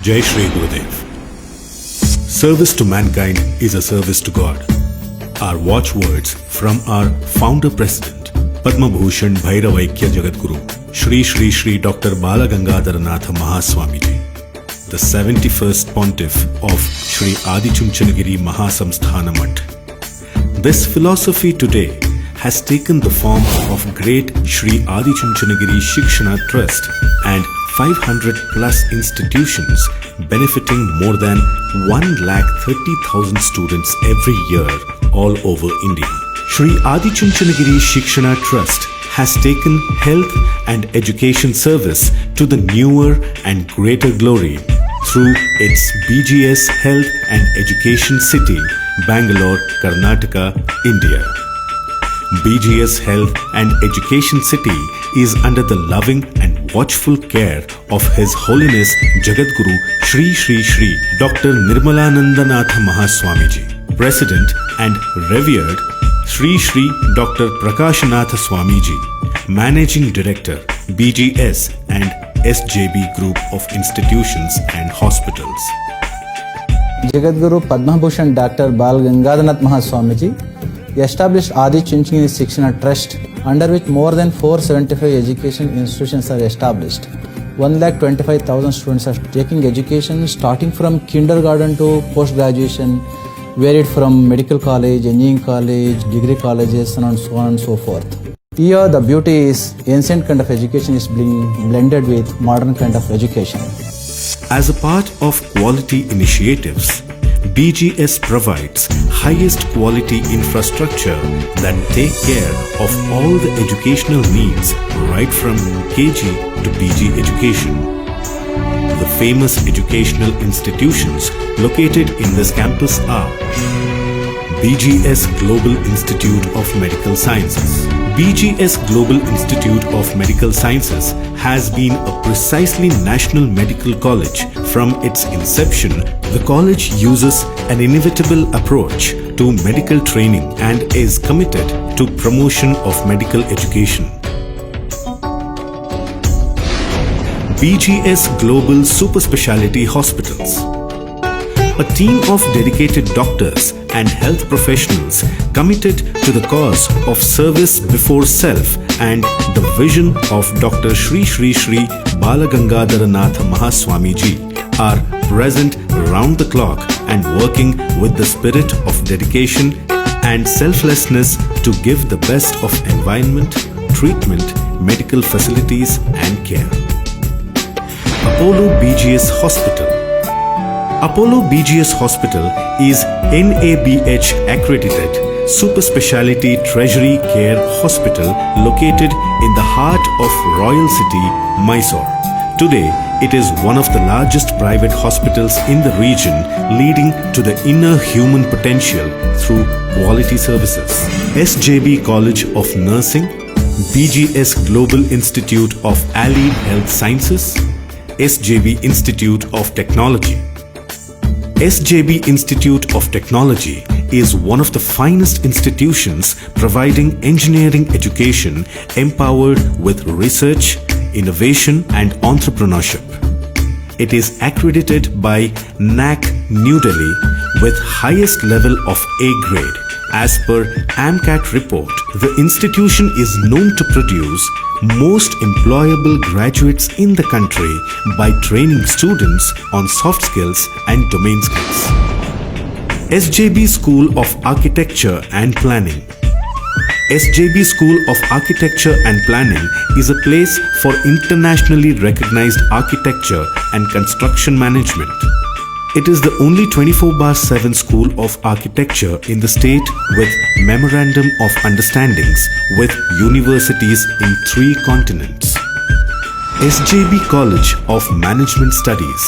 Jai Shri Gurudev. Service to mankind is a service to God. Our watchwords from our founder president, Padma Bhushan Bhairavaikya Jagadguru, Shri Shri Shri Dr. Balagangadharanatha Mahaswamiji, the 71st Pontiff of Shri Adichunchanagiri Mahasamsthana Math. This philosophy today has taken the form of great Shri Adichunchanagiri Shikshana Trust and 500 plus institutions benefiting more than 1,30,000 students every year all over India. Shri Adichunchanagiri Shikshana Trust has taken health and education service to the newer and greater glory through its BGS Health and Education City, Bangalore, Karnataka, India. BGS Health and Education City is under the loving and watchful care of His Holiness Jagadguru Shri Shri Shri Dr. Nirmalanandanatha Mahaswamiji, President and Revered Shri Shri Dr. Prakashanatha Swamiji, Managing Director, BGS and SJB Group of Institutions and Hospitals. Jagadguru Padma Bhushan Dr. Balagangadharanatha Mahaswamiji established Adichunchanagiri Shikshana Trust, under which more than 475 education institutions are established. 1,25,000 students are taking education starting from kindergarten to post-graduation, varied from medical college, engineering college, degree colleges, and so on and so forth. Here the beauty is ancient kind of education is being blended with modern kind of education. As a part of quality initiatives, BGS provides highest quality infrastructure that take care of all the educational needs right from KG to PG education. The famous educational institutions located in this campus are BGS Global Institute of Medical Sciences. BGS Global Institute of Medical Sciences has been a precisely national medical college from its inception. The college uses an inevitable approach to medical training and is committed to promotion of medical education. BGS Global Super Speciality Hospitals. A team of dedicated doctors and health professionals committed to the cause of service before self and the vision of Dr. Shri Shri Shri Balagangadharanatha Mahaswamiji are present round the clock and working with the spirit of dedication and selflessness to give the best of environment, treatment, medical facilities and care. Apollo BGS Hospital. Apollo BGS Hospital is NABH accredited super speciality tertiary care hospital located in the heart of Royal City, Mysore. Today, it is one of the largest private hospitals in the region, leading to the inner human potential through quality services. SJB College of Nursing, BGS Global Institute of Allied Health Sciences, SJB Institute of Technology. SJB Institute of Technology is one of the finest institutions providing engineering education empowered with research, innovation and entrepreneurship. It is accredited by NAC New Delhi with highest level of A grade. As per AMCAT report, the institution is known to produce most employable graduates in the country by training students on soft skills and domain skills. SJB School of Architecture and Planning. SJB School of Architecture and Planning is a place for internationally recognized architecture and construction management. It is the only 24/7 school of architecture in the state with Memorandum of Understandings with universities in 3 continents. SJB College of Management Studies.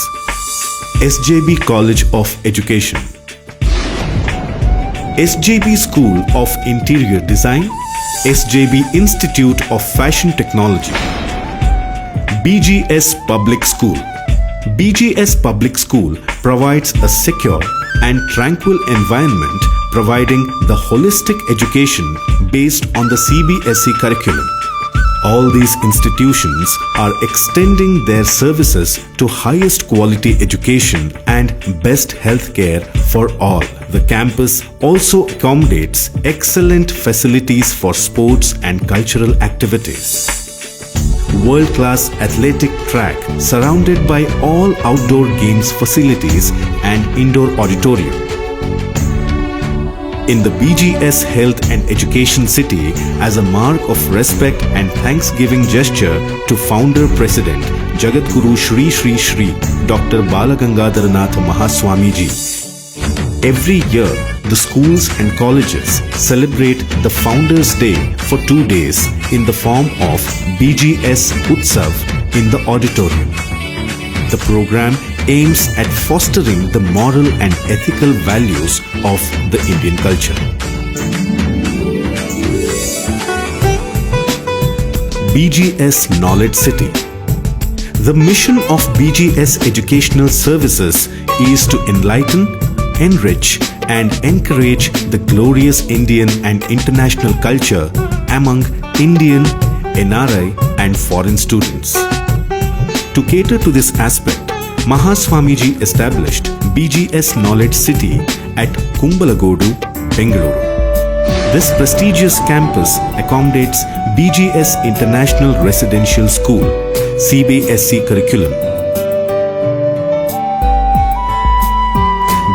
SJB College of Education. SJB School of Interior Design, SJB Institute of Fashion Technology. BGS Public School. BGS Public School provides a secure and tranquil environment, providing the holistic education based on the CBSE curriculum. All these institutions are extending their services to highest quality education and best healthcare for all. The campus also accommodates excellent facilities for sports and cultural activities. World-class athletic track surrounded by all outdoor games facilities and indoor auditorium. In the BGS Health and Education City, as a mark of respect and thanksgiving gesture to Founder President Jagadguru Shri Shri Shri Dr. Balagangadharanath Mahaswamiji. Every year, the schools and colleges celebrate the Founders' Day for 2 days in the form of BGS Utsav in the auditorium. The program aims at fostering the moral and ethical values of the Indian culture. BGS Knowledge City. The mission of BGS Educational Services is to enlighten, enrich and encourage the glorious Indian and international culture among Indian, NRI and foreign students. To cater to this aspect, Mahaswamiji established BGS Knowledge City at Kumbalagodu, Bengaluru. This prestigious campus accommodates BGS International Residential School, CBSE curriculum,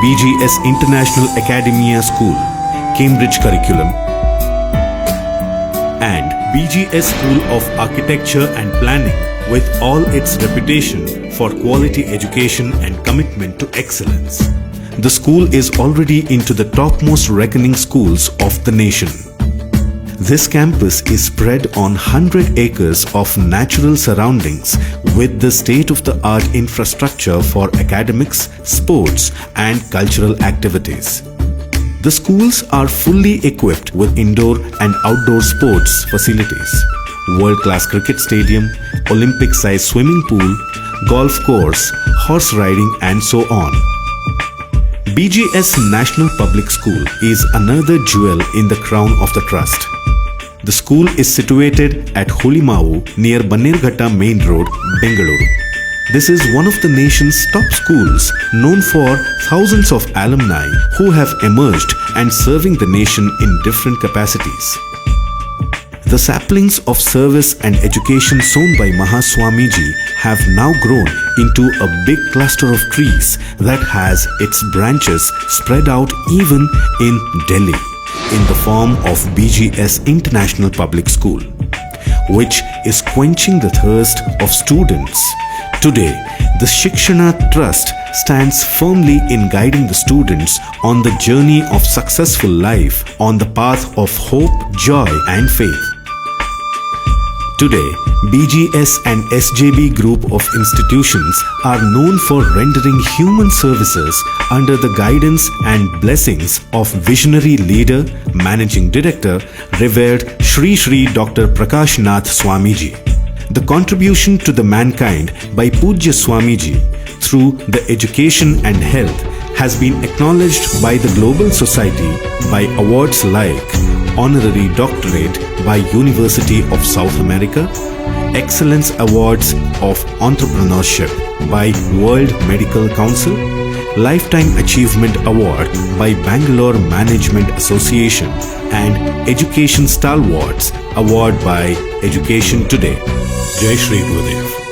BGS International Academia School, Cambridge curriculum, and BGS School of Architecture and Planning with all its reputation for quality education and commitment to excellence. The school is already into the topmost reckoning schools of the nation. This campus is spread on 100 acres of natural surroundings with the state-of-the-art infrastructure for academics, sports and cultural activities. The schools are fully equipped with indoor and outdoor sports facilities, world-class cricket stadium, Olympic-sized swimming pool, golf course, horse riding and so on. BGS National Public School is another jewel in the crown of the trust. The school is situated at Hulimavu near Bannerghatta Main Road, Bengaluru. This is one of the nation's top schools, known for thousands of alumni who have emerged and serving the nation in different capacities. The saplings of service and education sown by Mahaswamiji have now grown into a big cluster of trees that has its branches spread out even in Delhi in the form of BGS International Public School, which is quenching the thirst of students. Today, the Shikshana Trust stands firmly in guiding the students on the journey of successful life on the path of hope, joy and faith. Today, BGS and SJB group of institutions are known for rendering human services under the guidance and blessings of visionary leader, Managing Director, revered Shri Shri Dr. Prakash Nath Swamiji. The contribution to the mankind by Pujya Swamiji through the education and health has been acknowledged by the global society by awards like Honorary Doctorate by University of South America, Excellence Awards of Entrepreneurship by World Medical Council, Lifetime Achievement Award by Bangalore Management Association and Education Stalwarts Award by Education Today. Jai Shri Gurudev.